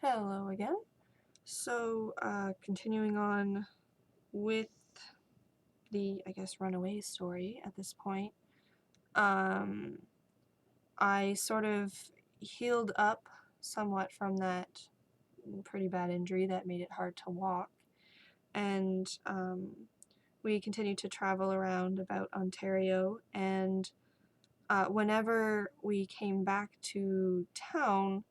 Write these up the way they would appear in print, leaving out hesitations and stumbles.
Hello again. So, continuing on with the, I guess, runaway story at this point, um, I sort of healed up somewhat from that pretty bad injury that made it hard to walk, and we continued to travel around about Ontario, and whenever we came back to town,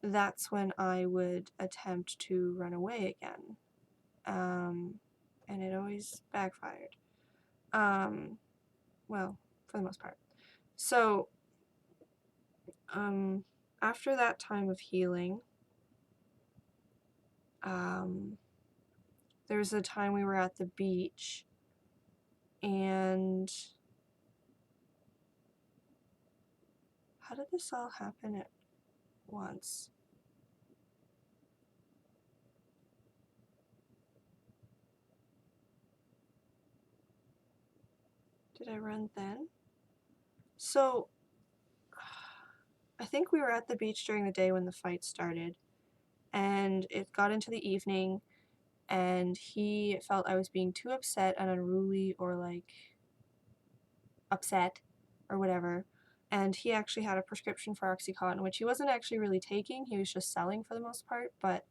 that's when I would attempt to run away again. And it always backfired. Um, well, for the most part. So, um, after that time of healing, um, there was a time we were at the beach, and how did this all happen at once? Did I run then? So, I think we were at the beach during the day when the fight started, and it got into the evening, and he felt I was being too upset and unruly or like upset or whatever, and he actually had a prescription for Oxycontin, which he wasn't actually really taking, he was just selling for the most part, but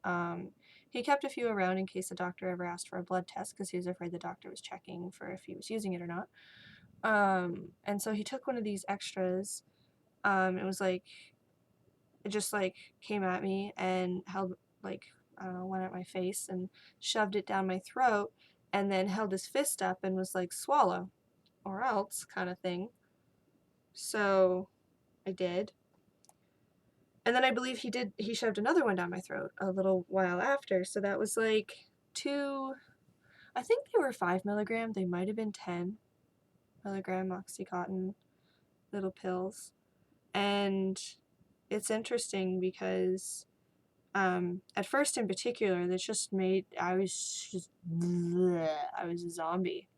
he kept a few around in case the doctor ever asked for a blood test because he was afraid the doctor was checking for if he was using it or not. And so he took one of these extras. It was like, it just like came at me and held like, I don't know, went at my face and shoved it down my throat and then held his fist up and was like, swallow or else kind of thing. So I did. And then I believe he shoved another one down my throat a little while after. So that was like two, I think they were 5 milligram. They might have been 10 milligram Oxycontin little pills. And it's interesting because at first in particular, this just made, I was just, bleh, I was a zombie.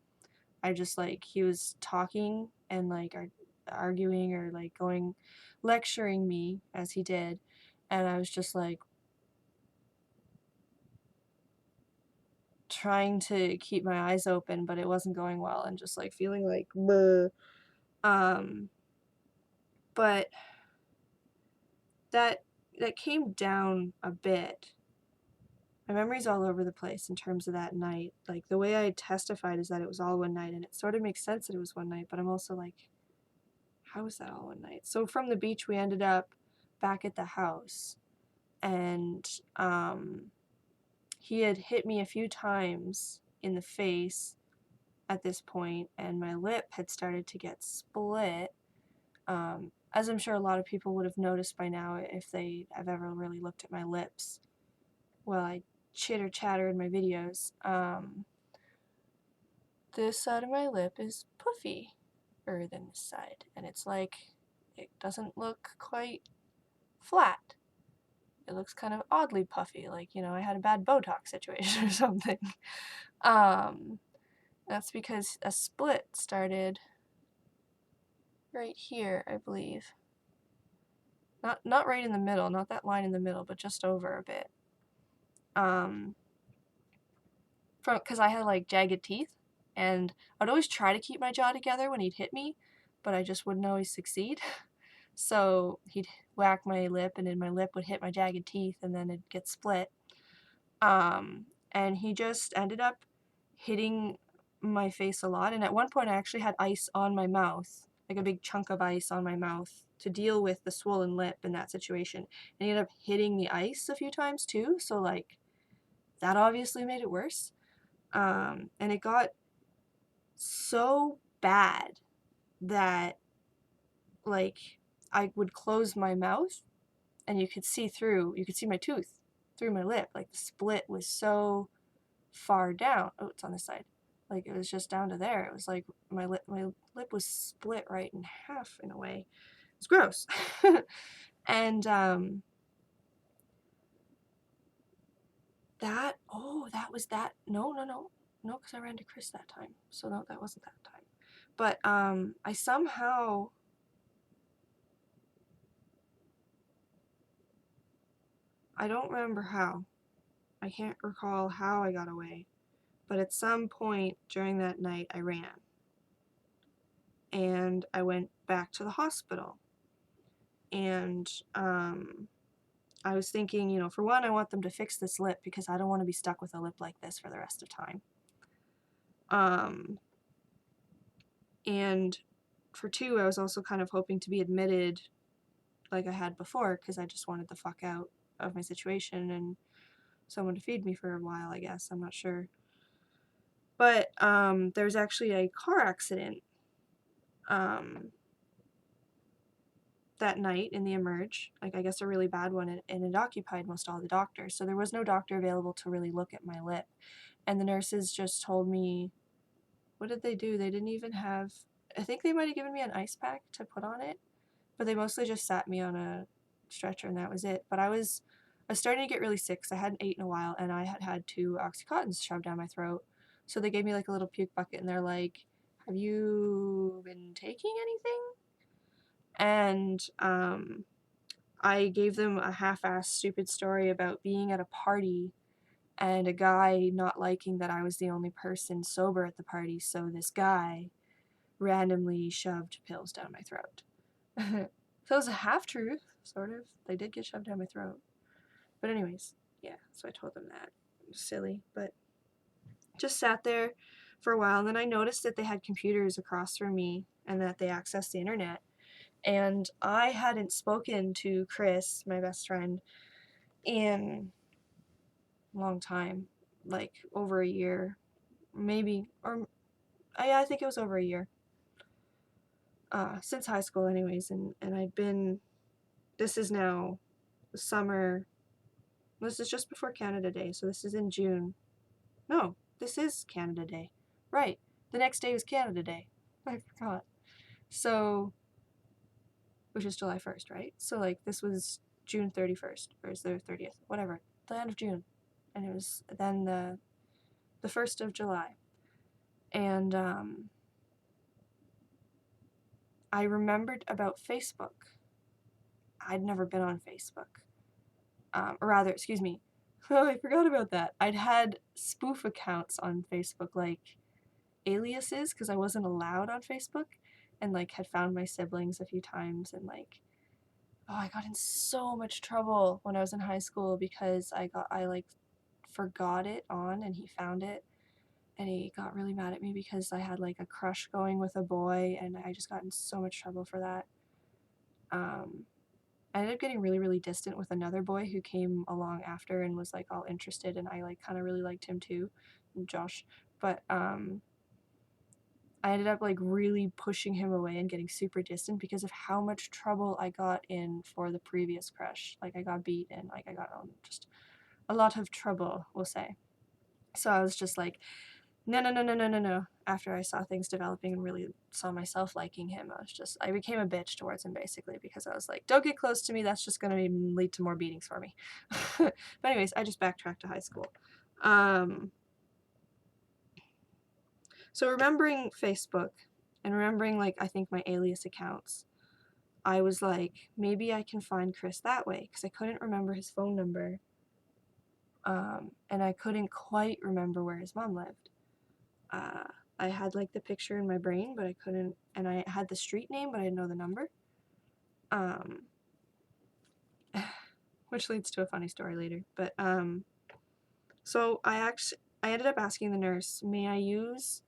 I just like, he was talking and like arguing or like lecturing me as he did. And I was just like trying to keep my eyes open, but it wasn't going well and just like feeling like, bleh. Um, but that, that came down a bit. My memory's all over the place in terms of that night. Like, the way I testified is that it was all one night, and it sort of makes sense that it was one night, but I'm also like, how was that all one night? So from the beach, we ended up back at the house, and he had hit me a few times in the face at this point, and my lip had started to get split. As I'm sure a lot of people would have noticed by now if they have ever really looked at my lips. Well, I chitter chatter in my videos. This side of my lip is puffier than this side, and it's like, it doesn't look quite flat. It looks kind of oddly puffy, like, you know, I had a bad Botox situation or something. That's because a split started right here, I believe. Not right in the middle, not that line in the middle, but just over a bit. Because I had like jagged teeth, and I'd always try to keep my jaw together when he'd hit me, but I just wouldn't always succeed. So he'd whack my lip, and then my lip would hit my jagged teeth, and then it'd get split. And he just ended up hitting my face a lot, and at one point I actually had ice on my mouth, like a big chunk of ice on my mouth to deal with the swollen lip in that situation. And he ended up hitting the ice a few times too, so like that obviously made it worse. And it got so bad that like I would close my mouth and you could see my tooth through my lip. Like the split was so far down. Oh, it's on this side. Like it was just down to there. It was like my lip was split right in half in a way. It's gross. And that was that. No, because I ran to Chris that time. So no, that wasn't that time. But I I don't remember how. I can't recall how I got away. But at some point during that night, I ran. And I went back to the hospital. And I was thinking, you know, for one, I want them to fix this lip because I don't want to be stuck with a lip like this for the rest of time. And for two, I was also kind of hoping to be admitted like I had before because I just wanted the fuck out of my situation and someone to feed me for a while, I guess. I'm not sure. But there was actually a car accident that night in the Emerge, like I guess a really bad one, and it occupied most all the doctors. So there was no doctor available to really look at my lip. And the nurses just told me, what did they do? They didn't even have, I think they might have given me an ice pack to put on it, but they mostly just sat me on a stretcher and that was it. But I was starting to get really sick because I hadn't eaten in a while and I had had 2 Oxycontins shoved down my throat. So they gave me like a little puke bucket and they're like, have you been taking anything? And I gave them a half-assed stupid story about being at a party and a guy not liking that I was the only person sober at the party, so this guy randomly shoved pills down my throat. So it was a half-truth, sort of. They did get shoved down my throat. But anyways, yeah, so I told them that. It was silly, but just sat there for a while, and then I noticed that they had computers across from me and that they accessed the internet. And I hadn't spoken to Chris, my best friend, in a long time, like over a year, maybe, or I think it was over a year, since high school anyways, and I'd been, this is now summer, this is just before Canada Day, so this is in June. No, this is Canada Day. Right, the next day was Canada Day. I forgot. So, which is July 1st, right? So like this was June 31st, or is there 30th? Whatever, the end of June. And it was then the 1st of July. And I remembered about Facebook. I'd never been on Facebook. Or rather, excuse me. Oh, I forgot about that. I'd had spoof accounts on Facebook, like aliases, because I wasn't allowed on Facebook, and like had found my siblings a few times, and like, oh, I got in so much trouble when I was in high school because I like forgot it on, and he found it, and he got really mad at me because I had like a crush going with a boy, and I just got in so much trouble for that. I ended up getting really, really distant with another boy who came along after and was like all interested, and I like kind of really liked him too, Josh. But I ended up like really pushing him away and getting super distant because of how much trouble I got in for the previous crush. Like I got beat and like I got just a lot of trouble, we'll say. So I was just like, no, no, no, no, no, no, no. After I saw things developing and really saw myself liking him, I became a bitch towards him basically because I was like, don't get close to me, that's just going to lead to more beatings for me. But anyways, I just backtracked to high school. So remembering Facebook and remembering like I think my alias accounts, I was like, maybe I can find Chris that way because I couldn't remember his phone number. And I couldn't quite remember where his mom lived. I had like the picture in my brain, but I couldn't, and I had the street name, but I didn't know the number. Which leads to a funny story later. But so I ended up asking the nurse, may I use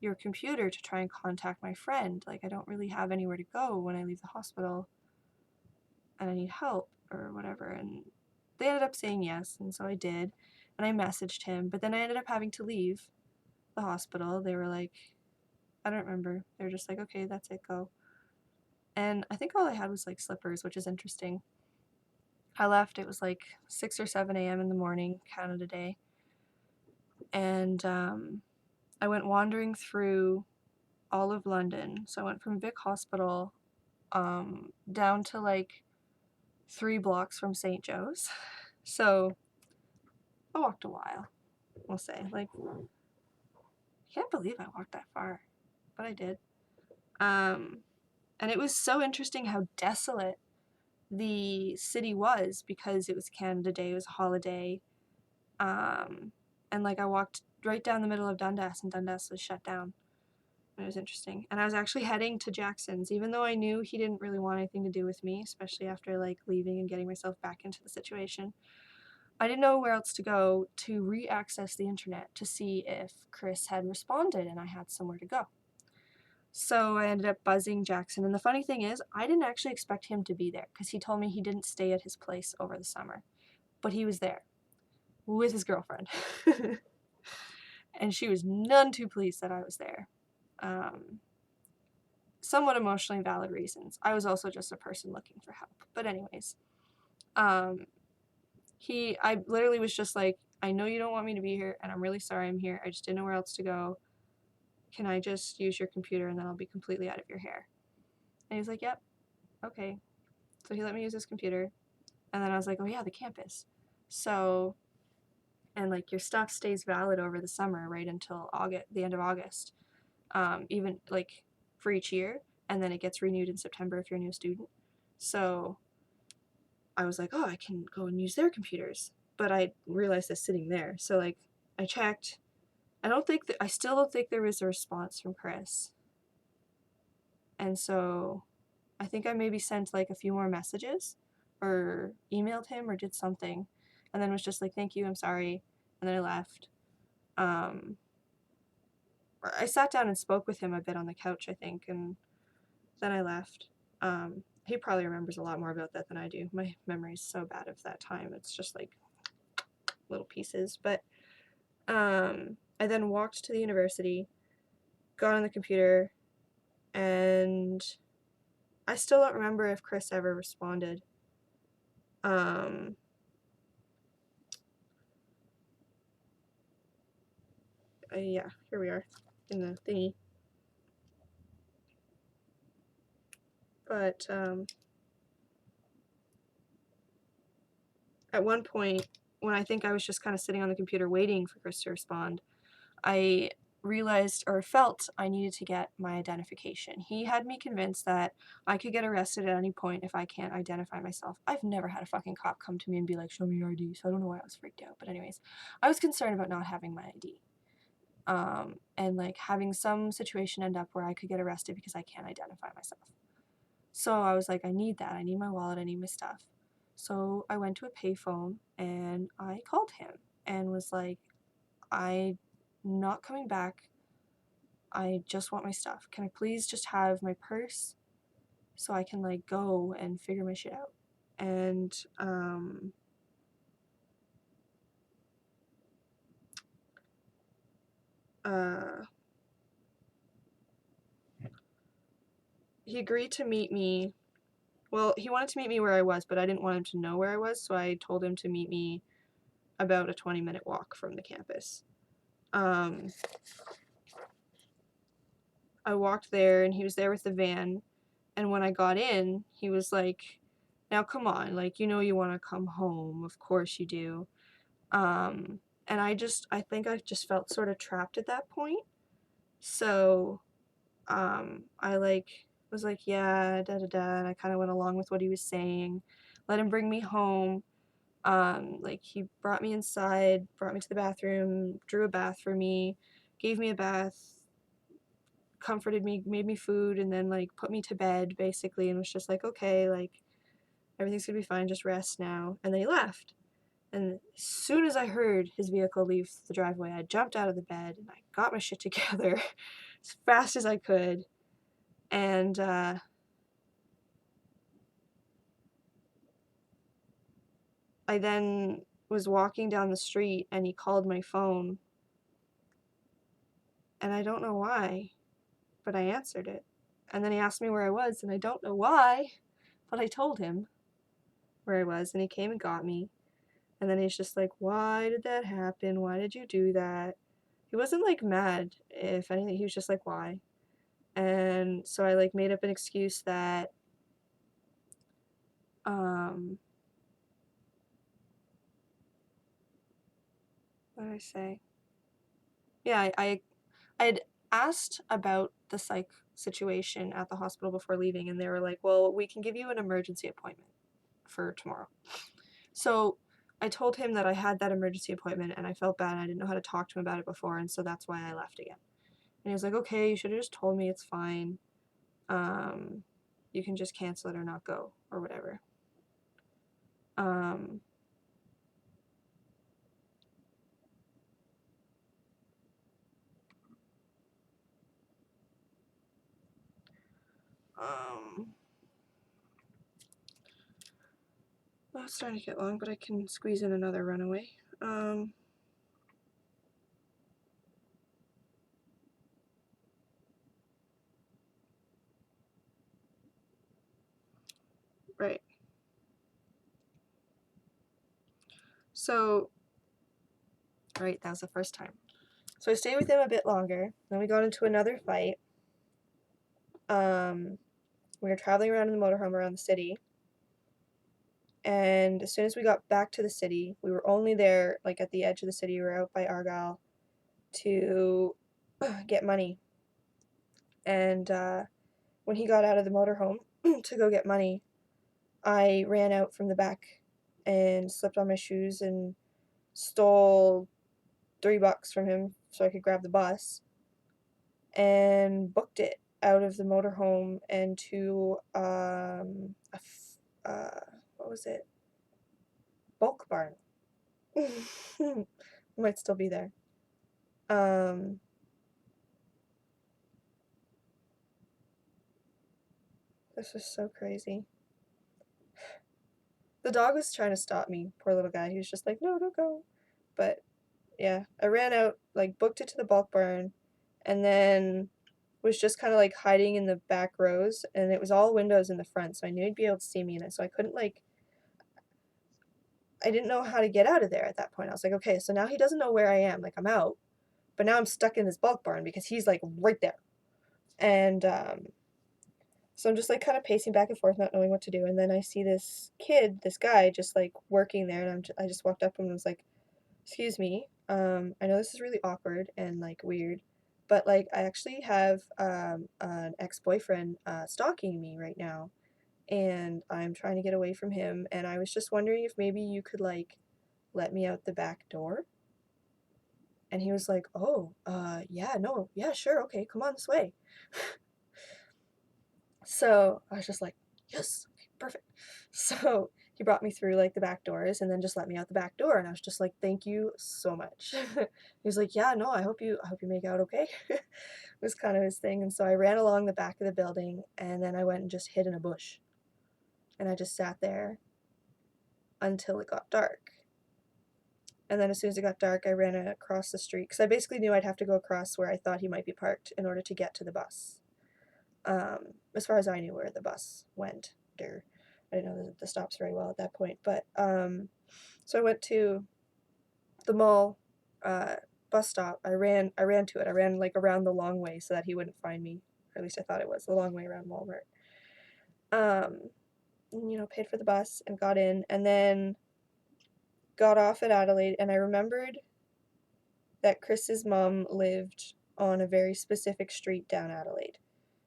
your computer to try and contact my friend? Like I don't really have anywhere to go when I leave the hospital, and I need help or whatever. And they ended up saying yes, and so I did, and I messaged him. But then I ended up having to leave the hospital. They were like, I don't remember. They were just like, okay, that's it, go. And I think all I had was like slippers, which is interesting. I left, it was like 6 or 7 a.m. in the morning, Canada Day. And I went wandering through all of London. So I went from Vic Hospital down to like 3 blocks from St. Joe's. So I walked a while, we'll say. Like, I can't believe I walked that far, but I did. And it was so interesting how desolate the city was, because it was Canada Day, it was a holiday. And like I walked right down the middle of Dundas, and Dundas was shut down. It was interesting. And I was actually heading to Jackson's, even though I knew he didn't really want anything to do with me, especially after like leaving and getting myself back into the situation. I didn't know where else to go to re-access the internet to see if Chris had responded and I had somewhere to go. So I ended up buzzing Jackson, and the funny thing is, I didn't actually expect him to be there because he told me he didn't stay at his place over the summer, but he was there with his girlfriend. And she was none too pleased that I was there. Somewhat emotionally valid reasons. I was also just a person looking for help. But anyways, I literally was just like, I know you don't want me to be here, and I'm really sorry I'm here. I just didn't know where else to go. Can I just use your computer, and then I'll be completely out of your hair? And he was like, yep, okay. So he let me use his computer, and then I was like, oh yeah, the campus. So, and like your stuff stays valid over the summer, right, until the end of August, even like for each year, and then it gets renewed in September if you're a new student. So I was like, oh, I can go and use their computers, but I realized it's sitting there. So like I checked. I still don't think there was a response from Chris. And so I think I maybe sent like a few more messages or emailed him or did something, and then was just like, thank you, I'm sorry, and then I left. I sat down and spoke with him a bit on the couch, I think, and then I left. He probably remembers a lot more about that than I do. My memory's so bad of that time. It's just like little pieces. But I then walked to the university, got on the computer, and I still don't remember if Chris ever responded. Yeah, here we are in the thingy. But at one point, when I think I was just kind of sitting on the computer waiting for Chris to respond, I realized or felt I needed to get my identification. He had me convinced that I could get arrested at any point if I can't identify myself. I've never had a fucking cop come to me and be like, show me your ID, so I don't know why I was freaked out. But anyways, I was concerned about not having my ID. And like having some situation end up where I could get arrested because I can't identify myself. So I was like, I need that. I need my wallet. I need my stuff. So I went to a payphone and I called him and was like, I'm not coming back. I just want my stuff. Can I please just have my purse so I can like go and figure my shit out? And he agreed to meet me. Well, he wanted to meet me where I was, but I didn't want him to know where I was, so I told him to meet me about a 20-minute walk from the campus. I walked there, and he was there with the van, and when I got in, he was like, now come on, like, you know you want to come home, of course you do. And I think I just felt sort of trapped at that point. So, I like was like, yeah, da da da, and I kind of went along with what he was saying, let him bring me home. Like he brought me inside, brought me to the bathroom, drew a bath for me, gave me a bath, comforted me, made me food, and then like put me to bed basically, and was just like, okay, like everything's gonna be fine, just rest now. And then he left. And as soon as I heard his vehicle leave the driveway, I jumped out of the bed and I got my shit together as fast as I could. And I then was walking down the street and he called my phone. And I don't know why, but I answered it. And then he asked me where I was, and I don't know why, but I told him where I was, and he came and got me. And then he's just like, why did that happen? Why did you do that? He wasn't like mad, if anything, he was just like, why? And so I like made up an excuse that what did I say? Yeah, I'd asked about the psych situation at the hospital before leaving, and they were like, well, we can give you an emergency appointment. for tomorrow. So I told him that I had that emergency appointment and I felt bad and I didn't know how to talk to him about it before, and so that's why I left again. And he was like, okay, you should have just told me, it's fine. You can just cancel it or not go or whatever. Well, it's starting to get long, but I can squeeze in another runaway. Right. So, right, that was the first time. So I stayed with him a bit longer. Then we got into another fight. We were traveling around in the motorhome around the city. And as soon as we got back to the city, we were only there, like, at the edge of the city. We were out by Argyle to get money. And when he got out of the motorhome to go get money, I ran out from the back and slipped on my shoes and stole $3 from him so I could grab the bus and booked it out of the motorhome and to what was it? Bulk barn. Might still be there. This was so crazy. The dog was trying to stop me, poor little guy. He was just like, no, don't go. But yeah, I ran out, like, booked it to the bulk barn, and then was just kind of like hiding in the back rows, and it was all windows in the front, so I knew he'd be able to see me in it. So I couldn't, like, I didn't know how to get out of there at that point. I was like, okay, so now he doesn't know where I am. Like, I'm out, but now I'm stuck in this bulk barn because he's, like, right there. And so I'm just, like, kind of pacing back and forth, not knowing what to do. And then I see this kid, this guy, just, like, working there, and I just walked up to him and was like, excuse me, I know this is really awkward and, like, weird, but, like, I actually have an ex-boyfriend stalking me right now, and I'm trying to get away from him, and I was just wondering if maybe you could, like, let me out the back door. And he was like, oh, yeah, no, yeah, sure, okay, come on this way. So I was just like, yes, okay, perfect. So he brought me through, like, the back doors and then just let me out the back door, and I was just like, thank you so much. He was like, yeah, no, I hope you make out okay. It was kind of his thing. And so I ran along the back of the building, and then I went and just hid in a bush, and I just sat there until it got dark. And then as soon as it got dark, I ran across the street because I basically knew I'd have to go across where I thought he might be parked in order to get to the bus. As far as I knew where the bus went. I didn't know the stops very well at that point. But so I went to the mall bus stop. I ran to it. I ran, like, around the long way so that he wouldn't find me. Or at least I thought it was the long way around Walmart. Paid for the bus and got in, and then got off at Adelaide, and I remembered that Chris's mom lived on a very specific street down Adelaide.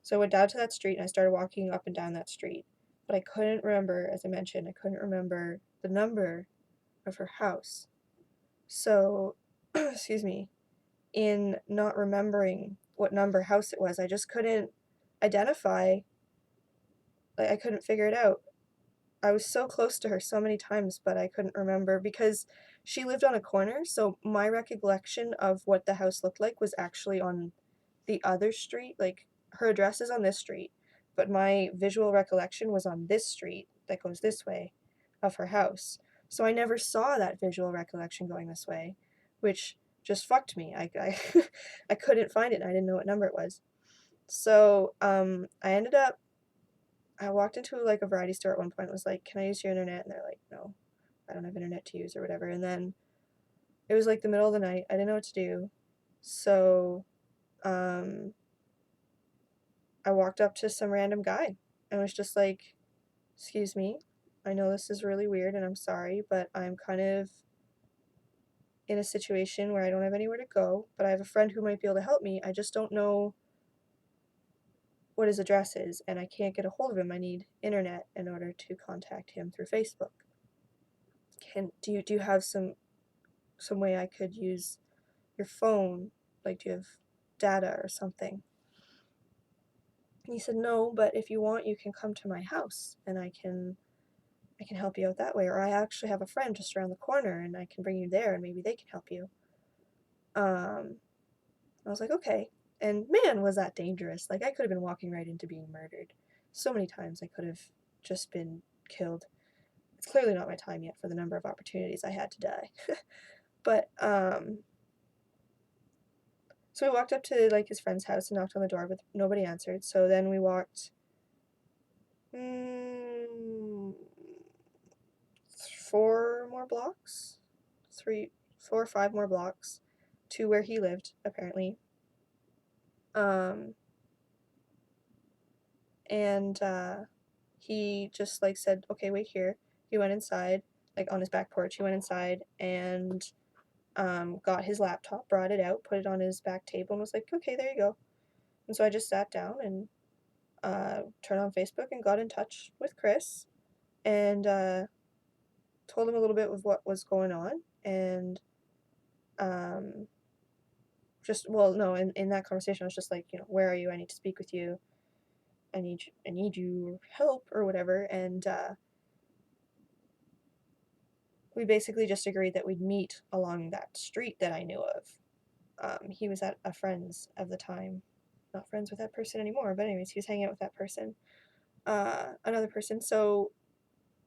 So I went down to that street and I started walking up and down that street. But I couldn't remember, as I mentioned, I couldn't remember the number of her house. So, excuse me, in not remembering what number house it was, I just couldn't identify, like, I couldn't figure it out. I was so close to her so many times, but I couldn't remember because she lived on a corner, so my recollection of what the house looked like was actually on the other street. Like, her address is on this street, but my visual recollection was on this street that goes this way of her house. So I never saw that visual recollection going this way, which just fucked me. I couldn't find it, and I didn't know what number it was. So I walked into, like, a variety store at one point and was like, can I use your internet? And they're like, no, I don't have internet to use or whatever. And then it was, like, the middle of the night. I didn't know what to do. So I walked up to some random guy and was just like, excuse me, I know this is really weird and I'm sorry, but I'm kind of in a situation where I don't have anywhere to go, but I have a friend who might be able to help me. I just don't know what his address is, and I can't get a hold of him. I need internet in order to contact him through Facebook. Do you have some way I could use your phone? Like, do you have data or something? And he said, no, but if you want, you can come to my house, and I can help you out that way. Or I actually have a friend just around the corner, and I can bring you there, and maybe they can help you. I was like, okay. And man, was that dangerous. Like, I could have been walking right into being murdered. So many times I could have just been killed. It's clearly not my time yet for the number of opportunities I had to die. But, so we walked up to, like, his friend's house and knocked on the door, but nobody answered. So then we walked, 4 more blocks? 4 or 5 more blocks to where he lived, apparently. And he just, like, said, okay, wait here. He went inside, like, on his back porch. He went inside and got his laptop, brought it out, put it on his back table, and was like, okay, there you go. And so I just sat down and turned on Facebook and got in touch with Chris and told him a little bit of what was going on. And in that conversation, I was just like, where are you? I need to speak with you. I need your help or whatever. And we basically just agreed that we'd meet along that street that I knew of. He was at a friend's at the time. Not friends with that person anymore, but anyways, he was hanging out with that person. Another person. So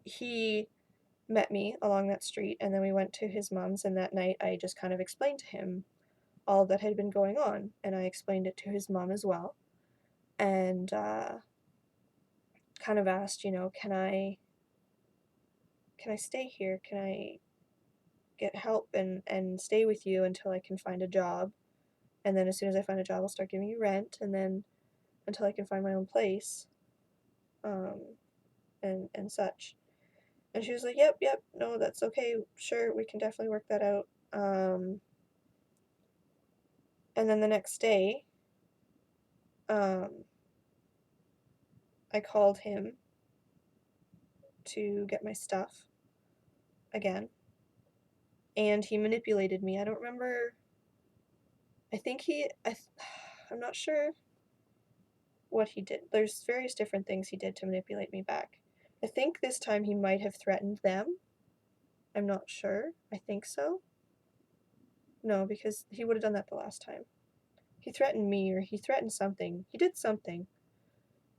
he met me along that street, and then we went to his mom's, and that night I just kind of explained to him all that had been going on, and I explained it to his mom as well, and kind of asked, can I stay here? Can I get help and stay with you until I can find a job? And then as soon as I find a job, I'll start giving you rent, and then until I can find my own place, and such. And she was like, yep, no, that's okay, sure, we can definitely work that out. And then the next day, I called him to get my stuff again, and he manipulated me. I don't remember. I think I'm not sure what he did. There's various different things he did to manipulate me back. I think this time he might have threatened them. I'm not sure. I think so. No, because he would have done that the last time. He threatened me, or he threatened something. He did something.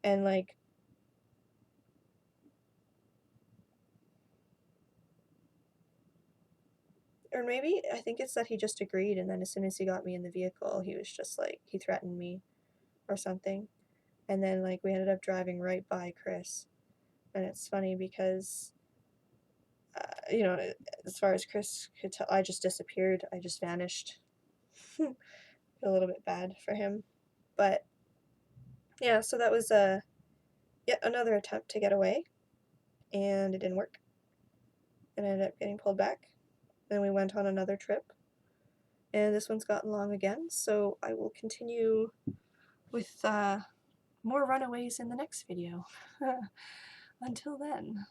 And, like, or maybe, I think it's that he just agreed, and then as soon as he got me in the vehicle, he was just like, he threatened me or something. And then, like, we ended up driving right by Chris. And it's funny because, as far as Chris could tell, I just disappeared. I just vanished. A little bit bad for him. But, yeah, so that was yet another attempt to get away. And it didn't work. And I ended up getting pulled back. Then we went on another trip. And this one's gotten long again, so I will continue with more runaways in the next video. Until then.